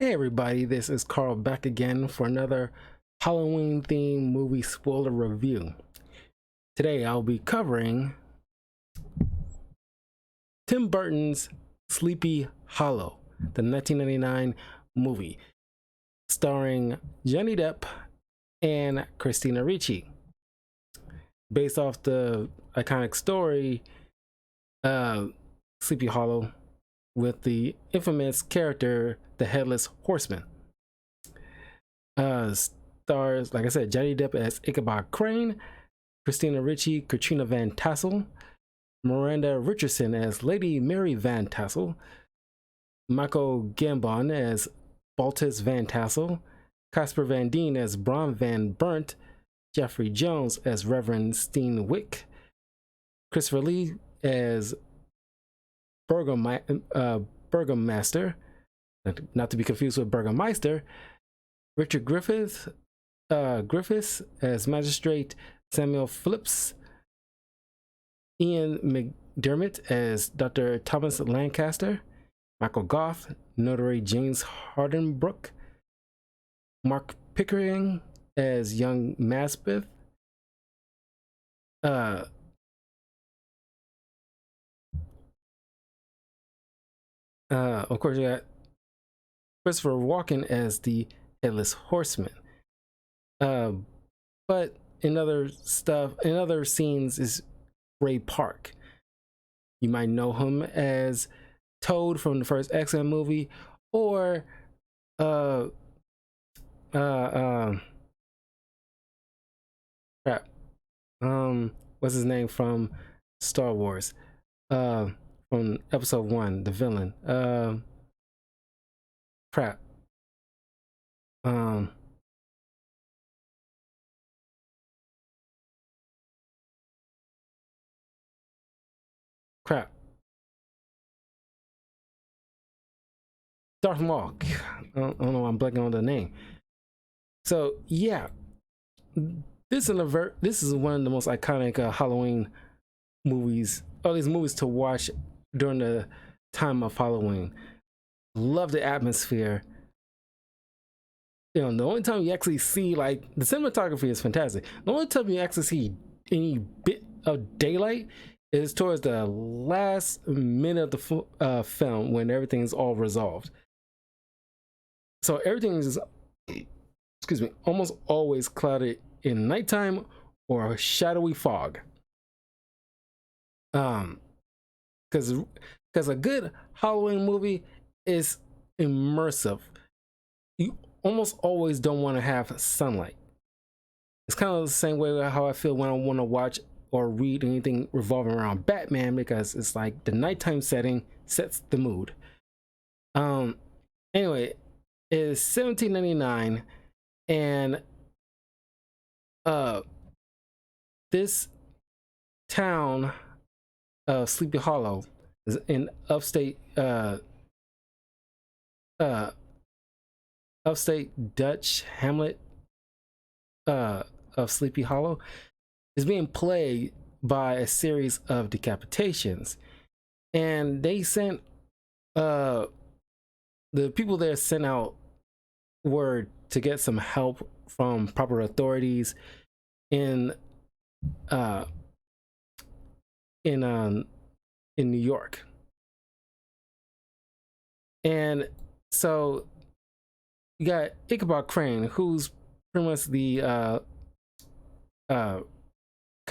Hey everybody, this is Carl back again for another Halloween themed movie spoiler review. Today I'll be covering Tim Burton's Sleepy Hollow, the 1999 movie starring Johnny Depp and Christina Ricci. Based off the iconic story, uh, Sleepy Hollow, with the infamous character, the Headless Horseman. Stars, like I said, Johnny Depp as Ichabod Crane, Christina Ricci, Katrina Van Tassel, Miranda Richardson as Lady Mary Van Tassel, Michael Gambon as Baltus Van Tassel, Casper Van Dien as Brom Van Burnt, Jeffrey Jones as Reverend Steen Wick, Christopher Lee as Burgomaster, not to be confused with Burgermeister, Richard Griffiths as Magistrate Samuel Phillips, Ian McDermott as Dr. Thomas Lancaster, Michael Goff, Notary James Hardenbrook, Mark Pickering as young Maspeth, of course, you got Christopher Walken as the Headless Horseman. But in other scenes is Ray Park. You might know him as Toad from the first X-Men movie, or crap. What's his name from Star Wars? From Episode 1, the villain. Crap. Crap. Darth Maul. I don't know. I'm blanking on the name. So yeah, this is one of the most iconic Halloween movies. All these movies to watch during the time of Halloween. Love the atmosphere. You know, the only time you actually see, like, the cinematography is fantastic. The only time you actually see any bit of daylight is towards the last minute of the film, when everything's all resolved. So everything is, excuse me, almost always clouded in nighttime or shadowy fog. Because a good Halloween movie is immersive. You almost always don't want to have sunlight. It's kind of the same way how I feel when I want to watch or read anything revolving around Batman, because it's like the nighttime setting sets the mood. Anyway, it is 1799, and this town of Sleepy Hollow is in upstate Dutch hamlet of Sleepy Hollow, is being plagued by a series of decapitations, and they sent the people there sent out word to get some help from proper authorities in New York. And so you got Ichabod Crane, who's pretty much the kind of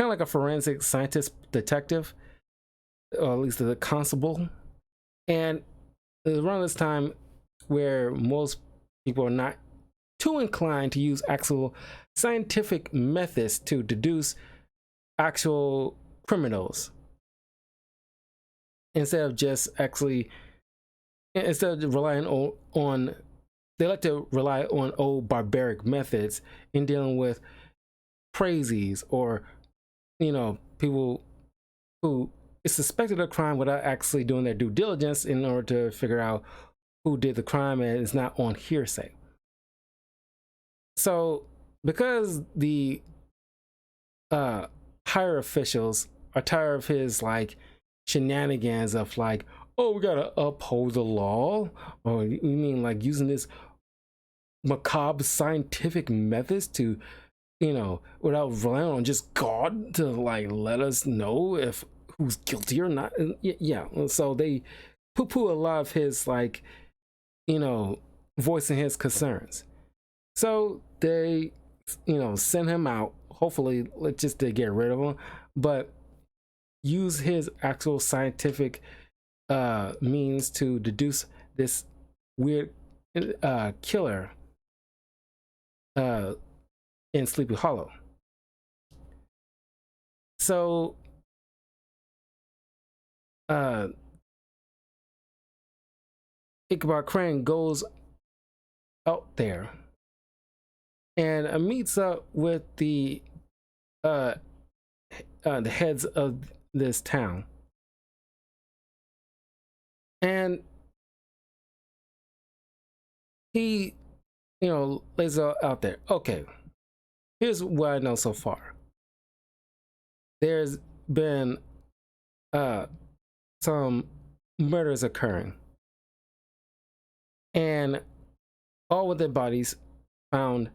like a forensic scientist detective, or at least the constable. And around this time, where most people are not too inclined to use actual scientific methods to deduce actual criminals, instead of relying on they like to rely on old barbaric methods in dealing with crazies, or, you know, people who is suspected of crime without actually doing their due diligence in order to figure out who did the crime, and is not on hearsay. So because the higher officials are tired of his, like, shenanigans of, like, oh, we gotta uphold the law, or you mean like using this macabre scientific methods to, without relying on just God to like let us know if who's guilty or not. And yeah, so they poo-poo a lot of his like, voicing his concerns. So they, send him out. Hopefully, just to get rid of him, but use his actual scientific means to deduce this weird killer in Sleepy Hollow. So Ichabod Crane goes out there and meets up with the heads of this town, and he, lays out there. Okay, here's what I know so far. There's been some murders occurring, and all of their bodies found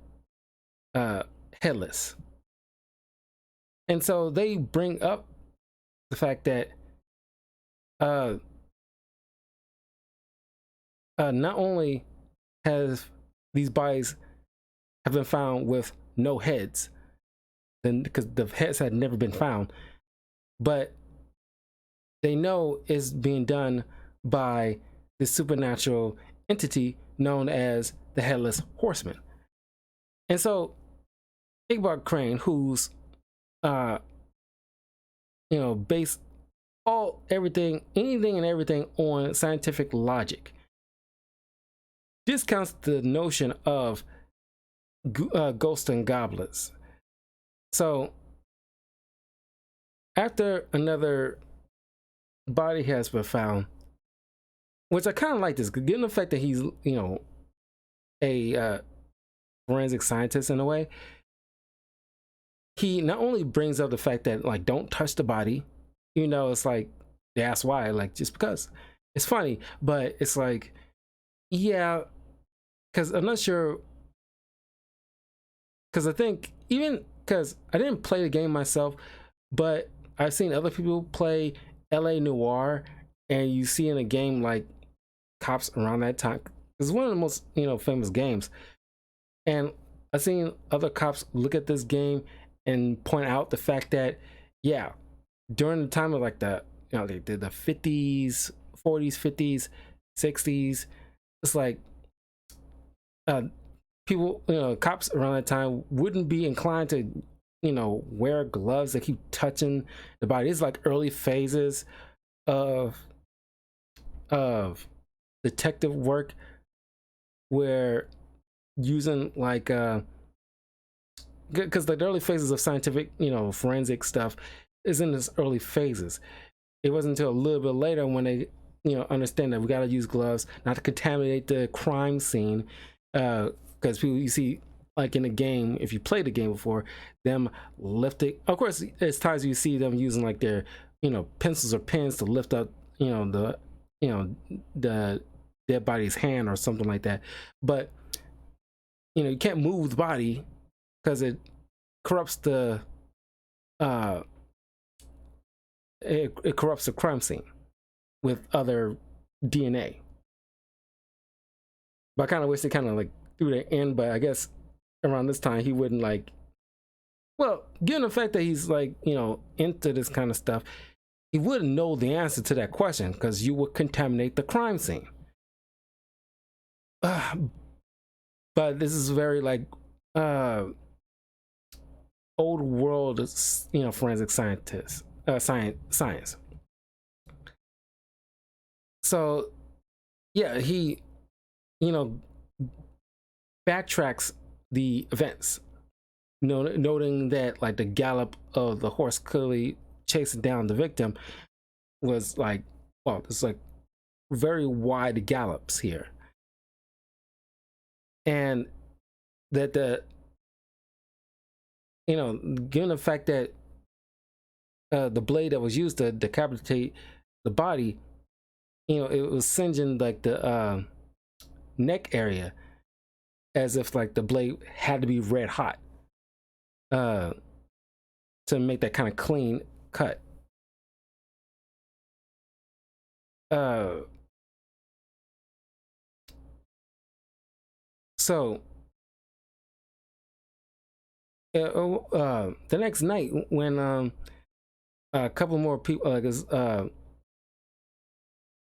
headless. And so they bring up the fact that not only has these bodies have been found with no heads, then because the heads had never been found, but they know it's being done by this supernatural entity known as the Headless Horseman. And so Ichabod Crane, who's based anything and everything on scientific logic, discounts the notion of ghosts and goblins. So after another body has been found, which I kind of like this, given the fact that he's a forensic scientist in a way, he not only brings up the fact that like don't touch the body, it's like that's why, like just because it's funny, but it's like, yeah, because I'm not sure, because I think even because I didn't play the game myself, but I've seen other people play LA Noire, and you see in a game like cops around that time. It's one of the most famous games, and I've seen other cops look at this game and point out the fact that during the time of like they did the 50s, 40s, 50s, 60s, it's like people, cops around that time wouldn't be inclined to wear gloves that keep touching the body. It's like early phases of detective work where using like because the early phases of scientific forensic stuff is in its early phases. It wasn't until a little bit later when they understand that we got to use gloves not to contaminate the crime scene, because people, you see like in the game, if you played the game before, them lifting, of course there's times you see them using like their pencils or pens to lift up the dead body's hand or something like that, but you can't move the body because it corrupts the it corrupts the crime scene with other DNA. But I kind of wish they kind of like threw that in, but I guess around this time he wouldn't like, well, given the fact that he's like into this kind of stuff, he wouldn't know the answer to that question because you would contaminate the crime scene. But this is very like old world forensic scientist science. So yeah, he backtracks the events, noting that like the gallop of the horse clearly chasing down the victim was like, well, it's like very wide gallops here, and that given the fact that the blade that was used to decapitate the body, it was singeing like the neck area, as if like the blade had to be red hot uh, to make that kind of clean cut. Uh, so the next night, when a couple more people, like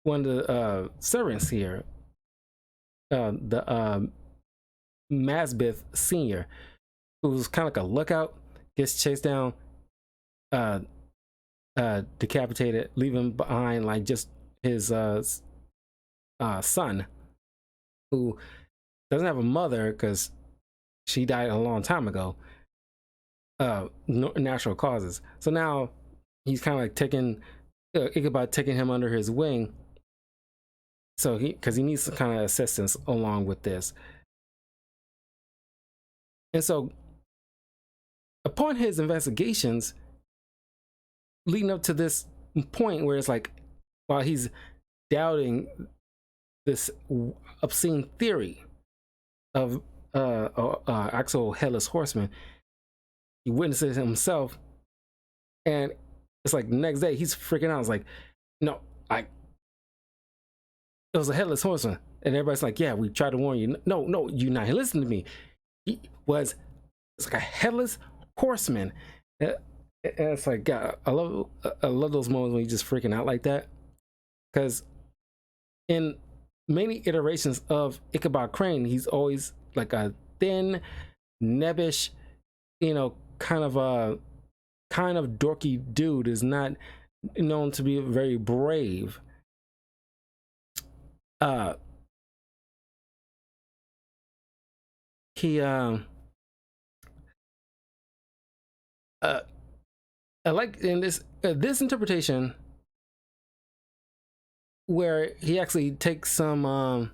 one of the servants here, the Masbeth Senior, who was kind of like a lookout, gets chased down, uh, decapitated, leaving behind like just his son, who doesn't have a mother because she died a long time ago, natural causes. So now he's kind of like taking Ichabod, taking him under his wing. So because he needs some kind of assistance along with this. And so upon his investigations leading up to this point where it's like, while he's doubting this obscene theory of actual headless horseman, he witnesses himself, and it's like the next day he's freaking out. It's like, no, it was a headless horseman, and everybody's like, yeah, we tried to warn you. No, you not listen to me. It's like a headless horseman. And it's like, God, I love those moments when you just freaking out like that, because in many iterations of Ichabod Crane, he's always like a thin, nebbish, kind of dorky dude. Is not known to be very brave. He I like in this interpretation where he actually takes some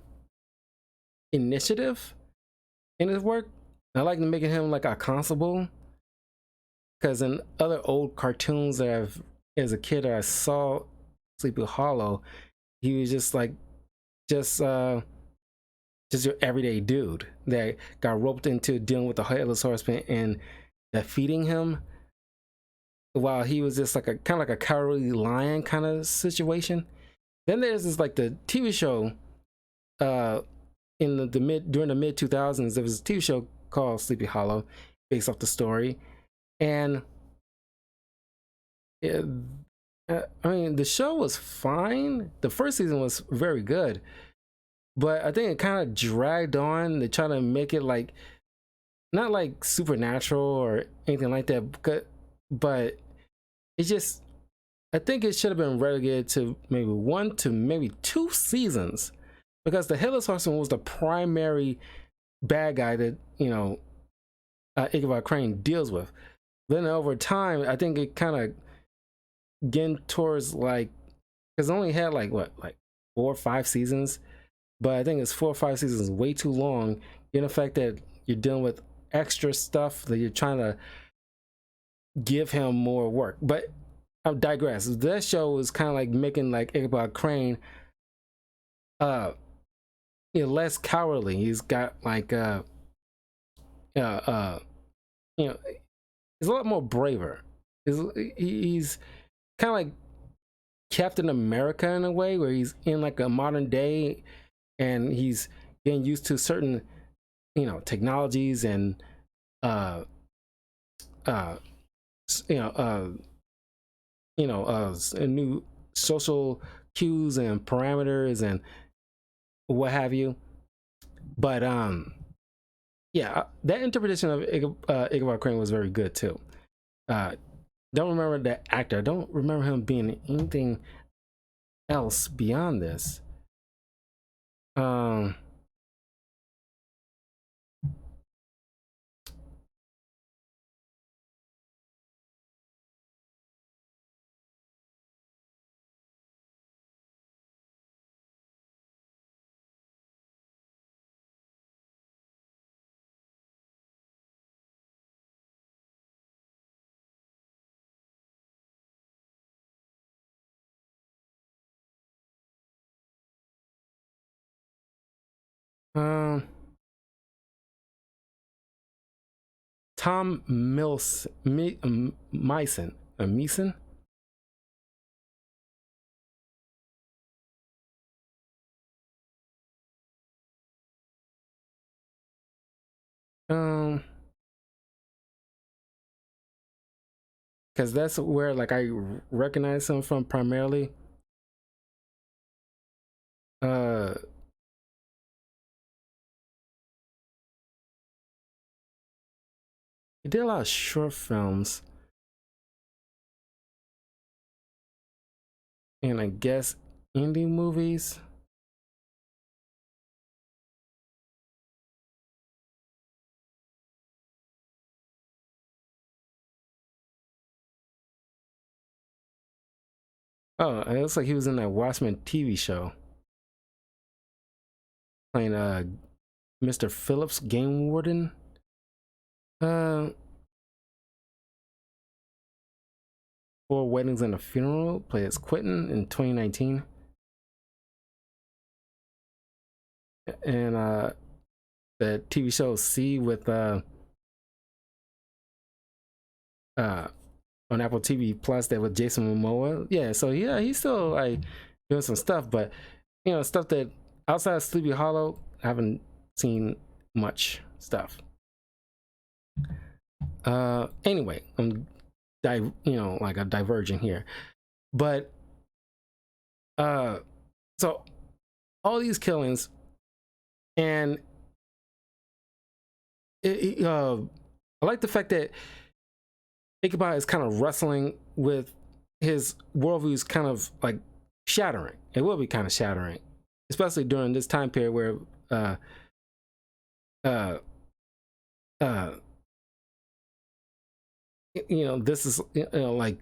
initiative in his work. I like making him like a constable, because in other old cartoons that as a kid I saw Sleepy Hollow, he was just like just your everyday dude that got roped into dealing with the headless horseman and defeating him, while he was just like a kind of like a cowardly lion kind of situation. Then there's this like the TV show in during the mid 2000s. There was a TV show called Sleepy Hollow based off the story, and I mean, the show was fine. The first season was very good, but I think it kind of dragged on to try to make it like not like supernatural or anything like that, but it just, I think it should have been relegated to maybe 1 to maybe 2 seasons, because the Headless Horseman was the primary bad guy that Ichabod Crane deals with. Then over time, I think it kind of getting towards like, because it only had like 4 or 5 seasons, but I think it's 4 or 5 seasons way too long. In the fact that you're dealing with extra stuff that you're trying to give him more work. But I digress. That show was kind of like making like Ichabod Crane less cowardly. He's got like he's a lot more braver. He's kind of like Captain America in a way, where he's in like a modern day and he's getting used to certain technologies and uh uh new social cues and parameters and what have you. But yeah, that interpretation of Ichabod Crane was very good too. Don't remember that actor. I don't remember him being anything else beyond this. Um, Tom Meeson. Um, because that's where like I recognize him from primarily. Uh, he did a lot of short films, and I guess indie movies. Oh, it looks like he was in that Watchmen TV show playing Mr. Phillips, game warden. Uh, Four Weddings and a Funeral, played as Quentin in 2019. And the TV show C with on Apple TV Plus that with Jason Momoa. Yeah, so yeah, he's still like doing some stuff, but you know, stuff that outside of Sleepy Hollow, I haven't seen much stuff. Anyway, I'm like a diverging here. But so all these killings, and I like the fact that Ichabod is kind of wrestling with his worldview's kind of like shattering. It will be kind of shattering, especially during this time period where uh uh this is like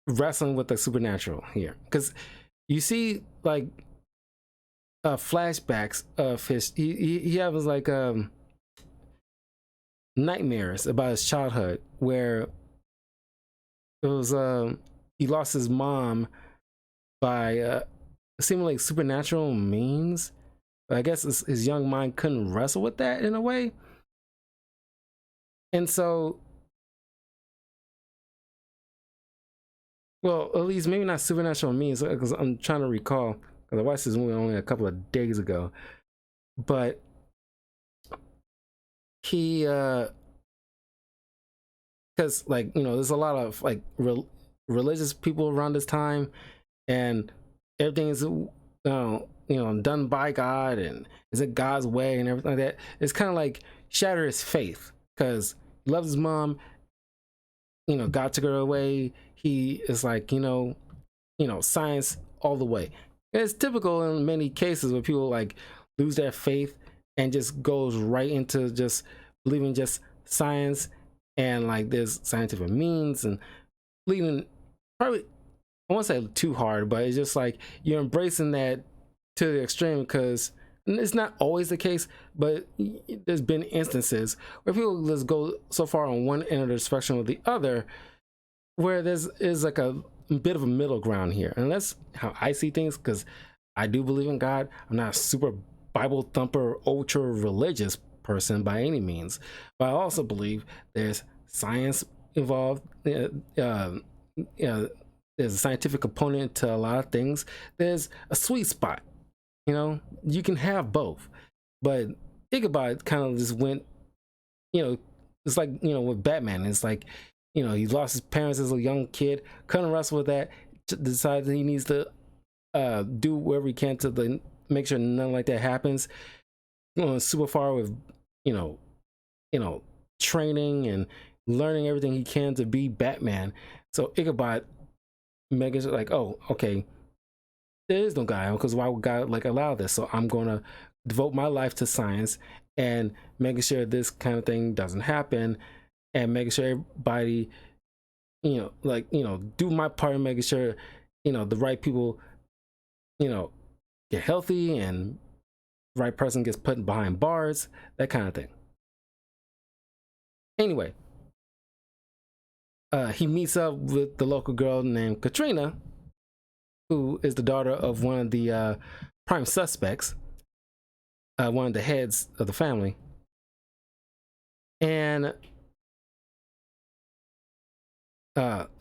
wrestling with the supernatural here, because you see like flashbacks of his he has like nightmares about his childhood where it was he lost his mom by seemingly supernatural means. I guess his young mind couldn't wrestle with that in a way, and so, well, at least maybe not supernatural means, because I'm trying to recall, because I watched this movie only a couple of days ago, but he because like there's a lot of like religious people around this time, and everything is done by God, and is it God's way and everything like that. It's kind of like shatter his faith because he loves his mom. God took her away. He is like science all the way. And it's typical in many cases where people like lose their faith and just goes right into just believing just science, and like there's scientific means, and leading probably, I won't say too hard, but it's just like you're embracing that to the extreme, because it's not always the case, but there's been instances where people just go so far on one end of the spectrum or the other, where there's is like a bit of a middle ground here. And that's how I see things, because I do believe in God. I'm not a super Bible thumper, ultra religious person by any means, but I also believe there's science involved. There's a scientific component to a lot of things. There's a sweet spot. You can have both. But Ichabod kind of just went, it's like, with Batman. It's like, he lost his parents as a young kid, couldn't wrestle with that, decided that he needs to do whatever he can to make sure nothing like that happens. Going super far with, you know, training and learning everything he can to be Batman. So Ichabod making it like, oh, okay, there is no God, because why would God like allow this? So I'm gonna devote my life to science and making sure this kind of thing doesn't happen, and making sure everybody, do my part in making sure, the right people, get healthy, and right person gets put behind bars, that kind of thing. Anyway, he meets up with the local girl named Katrina, who is the daughter of one of the prime suspects. one of the heads of the family, and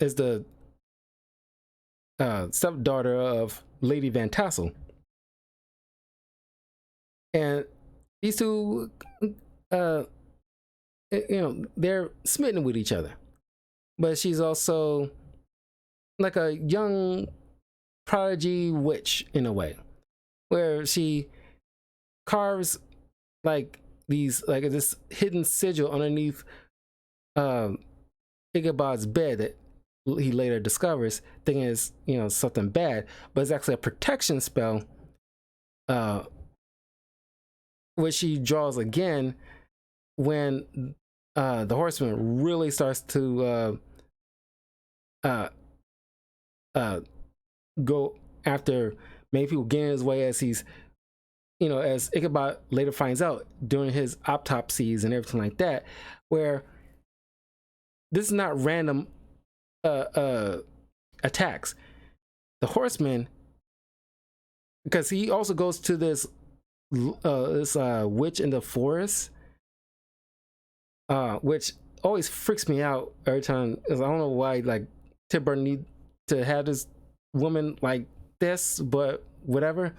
is the stepdaughter of Lady Van Tassel. And these two, they're smitten with each other. But she's also like a young prodigy witch in a way, where she carves like this hidden sigil underneath Ichabod's bed that he later discovers, thinking it's something bad, but it's actually a protection spell, which she draws again when the horseman really starts to go after many people, getting his way, as he's as Ichabod later finds out during his autopsies and everything like that, where this is not random attacks. The horseman, because he also goes to this witch in the forest, which always freaks me out every time, because I don't know why like Tim Burton need to have this woman like this, but whatever.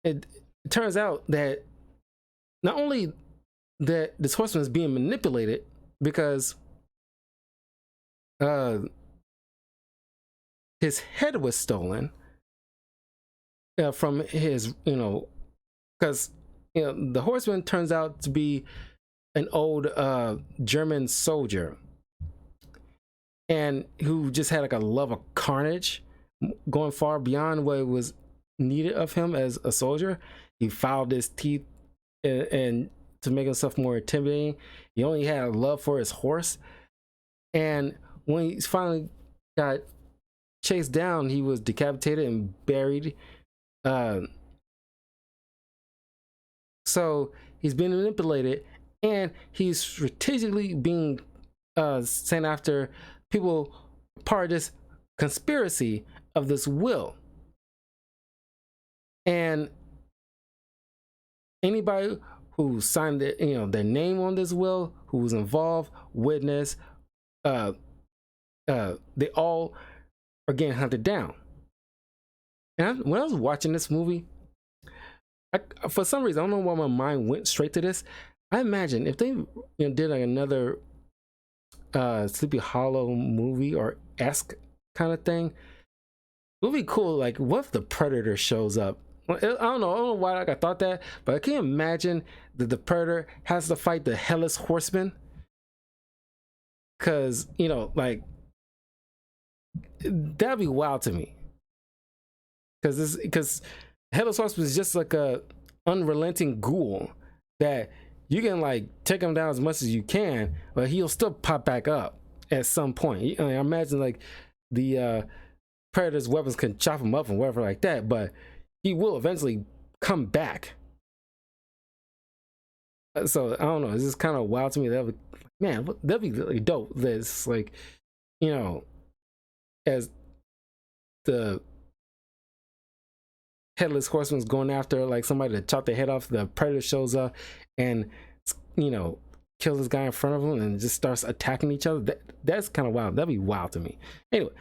It turns out that not only that this horseman is being manipulated, because his head was stolen from his, because the horseman turns out to be an old German soldier, and who just had like a love of carnage, going far beyond what was needed of him as a soldier. He filed his teeth and to make himself more intimidating. He only had a love for his horse, and when he finally got chased down, he was decapitated and buried. So he's being manipulated, and he's strategically being sent after people part of this conspiracy of this will. And anybody who signed their name on this will, who was involved, witness, they all are getting hunted down. And when I was watching this movie, for some reason, I don't know why my mind went straight to this. I imagine if they did like another Sleepy Hollow movie or esque kind of thing, it would be cool. Like, what if the Predator shows up? I don't know why I thought that, but I can't imagine that the Predator has to fight the Headless Horseman, because like, that'd be wild to me. Because Headless Horseman is just like a unrelenting ghoul that you can like take him down as much as you can, but he'll still pop back up at some point. I imagine like the Predator's weapons can chop him up and whatever like that, but he will eventually come back. So I don't know, it's just kind of wild to me. That'd be really dope. That's like, as the Headless Horseman's going after like somebody to chop their head off, the Predator shows up and kills this guy in front of him and just starts attacking each other. That's kind of wild. That'd be wild to me. Anyway,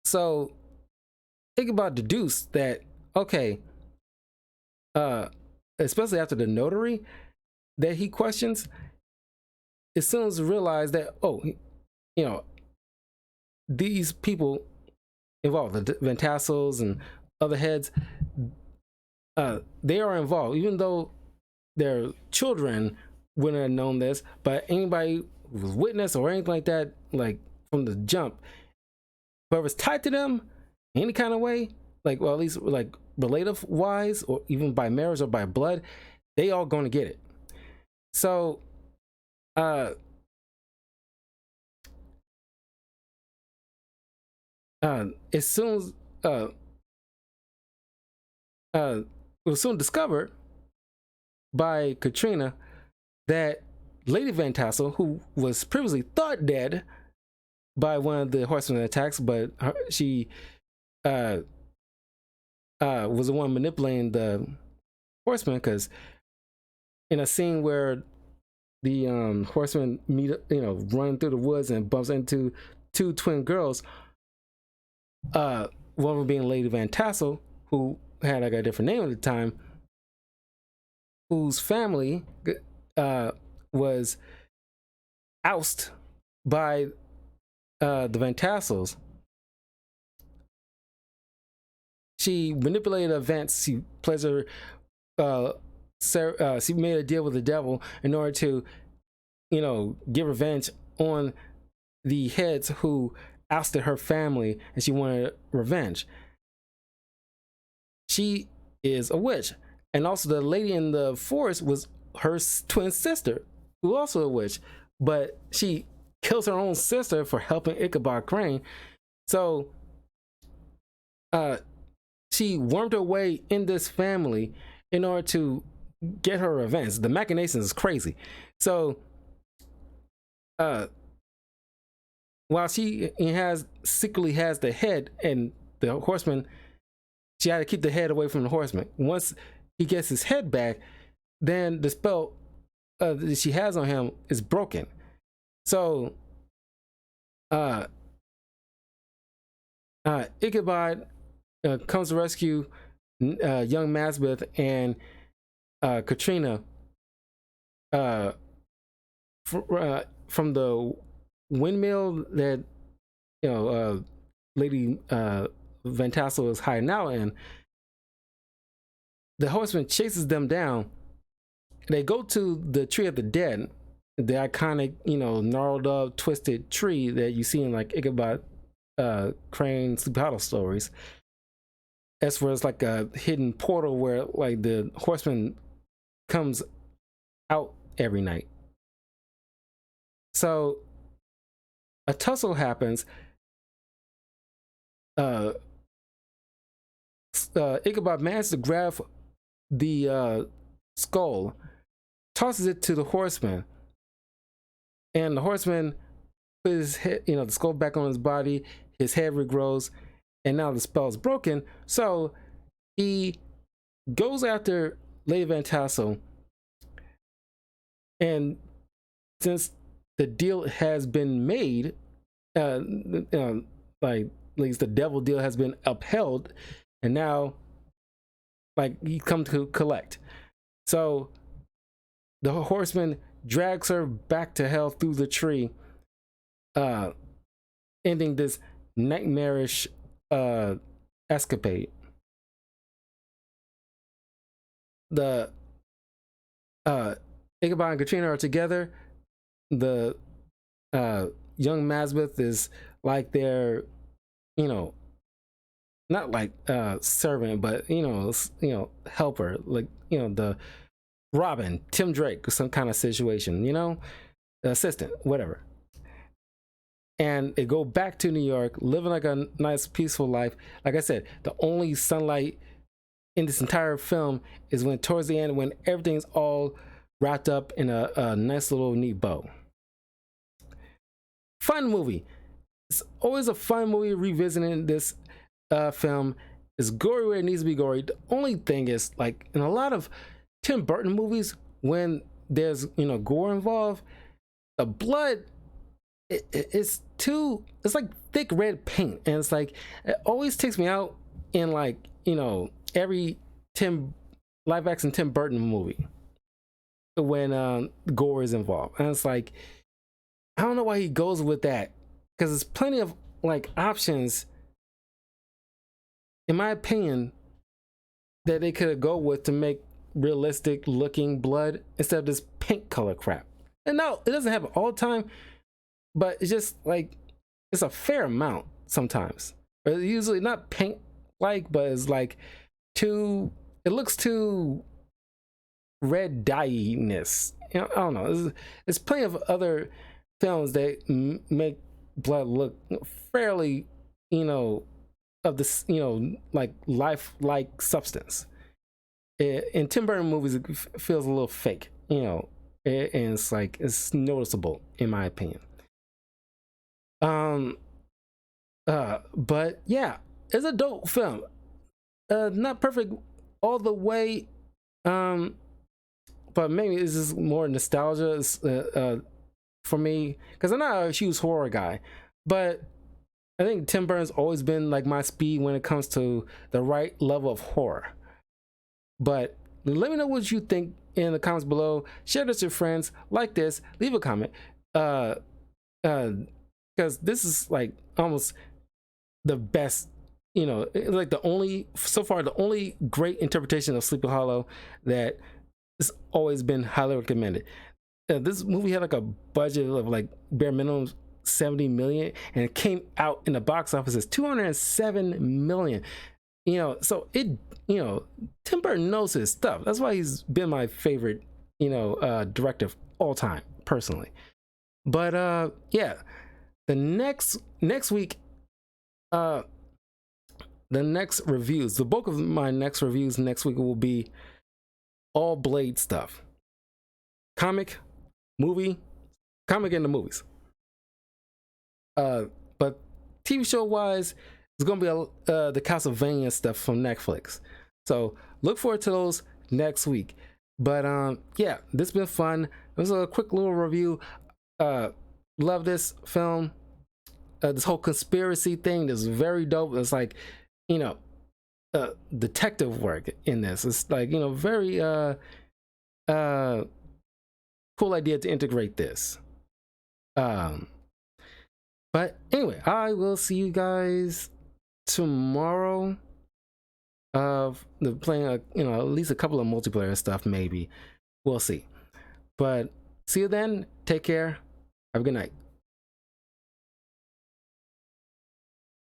so Ichabod deduced that, okay, especially after the notary that he questions, as soon as he realized that, these people involved, the Van Tassels and other heads, they are involved, even though their children wouldn't have known this, but anybody who was witness or anything like that, like from the jump, whoever's tied to them any kind of way, like, well, at least like relative wise, or even by marriage or by blood, they all going to get it. So as soon as it was soon discovered by Katrina that Lady Van Tassel, who was previously thought dead by one of the horsemen attacks, but she uh was the one manipulating the horseman, because in a scene where the horseman meet, run through the woods and bumps into two twin girls, one of them being Lady Van Tassel, who had like a different name at the time, whose family was ousted by the Van Tassels. She manipulated events. She plays her. She made a deal with the devil in order to, get revenge on the heads who ousted her family, and she wanted revenge. She is a witch, and also the lady in the forest was her twin sister, who also a witch, but she kills her own sister for helping Ichabod Crane. So, she wormed her way in this family in order to get her revenge. The machinations is crazy. So, while she secretly has the head and the horseman, she had to keep the head away from the horseman. Once he gets his head back, then the spell that she has on him is broken. So, Ichabod comes to rescue young Mazbeth and Katrina from the windmill that Lady Van Tassel is hiding out in. The horseman chases them down. They go to the Tree of the Dead, the iconic, gnarled up, twisted tree that you see in like Ichabod Crane Sleepy Hollow stories. That's where it's like a hidden portal where like the horseman comes out every night. So a tussle happens. Ichabod manages to grab the skull, tosses it to the horseman, and the horseman puts his head, the skull back on his body. His head regrows, and now the spell is broken. So he goes after Lady Van Tassel, and since the deal has been made, like at least the devil deal has been upheld, and now like he come to collect. So the horseman drags her back to hell through the tree, ending this nightmarish escapade. The Ichabod and Katrina are together. The young Mazbeth is like their, not like servant, but helper, like the Robin, Tim Drake, or some kind of situation, assistant, whatever. And they go back to New York, living like a nice, peaceful life. Like I said, the only sunlight in this entire film is when towards the end, when everything's all wrapped up in a nice little neat bow. Fun movie. It's always a fun movie revisiting this film. It's gory where it needs to be gory. The only thing is, like in a lot of Tim Burton movies, when there's gore involved, the blood it's like thick red paint, and it's like it always takes me out in like every live action Tim Burton movie when gore is involved, and it's like I don't know why he goes with that, because there's plenty of like options, in my opinion, that they could go with to make realistic looking blood instead of this pink color crap. And no, it doesn't happen all the time, but it's just like it's a fair amount sometimes. Or usually not pink like, but it's like it looks too red dye-ness. I don't know. There's plenty of other films that make blood look fairly, of this, like life-like substance. In Tim Burton movies, it feels a little fake, and it's like it's noticeable in my opinion. But yeah, it's a dope film. Not perfect all the way, but maybe it's just more nostalgia for me, because I'm not a huge horror guy, but I think Tim Burton's always been like my speed when it comes to the right level of horror. But let me know what you think in the comments below. Share this with your friends, like this, leave a comment, because this is like almost the best, you know, like the only, so far, the only great interpretation of Sleepy Hollow that has always been highly recommended. This movie had like a budget of like bare minimum 70 million, and it came out in the box office as 207 million. You know, so it, you know, Tim Burton knows his stuff. That's why he's been my favorite, you know, director of all time, personally. But yeah, the next week, the next reviews, the bulk of my next reviews next week will be all Blade stuff. Comic, movie, comic and the movies. But TV show wise, it's gonna be the Castlevania stuff from Netflix. So look forward to those next week. But yeah, this has been fun. It was a quick little review. Love this film. This whole conspiracy thing is very dope. It's like, you know, detective work in this. It's like, you know, very cool idea to integrate this. But anyway, I will see you guys tomorrow. Playing you know, at least a couple of multiplayer stuff, maybe. We'll see. But see you then. Take care. Have a good night.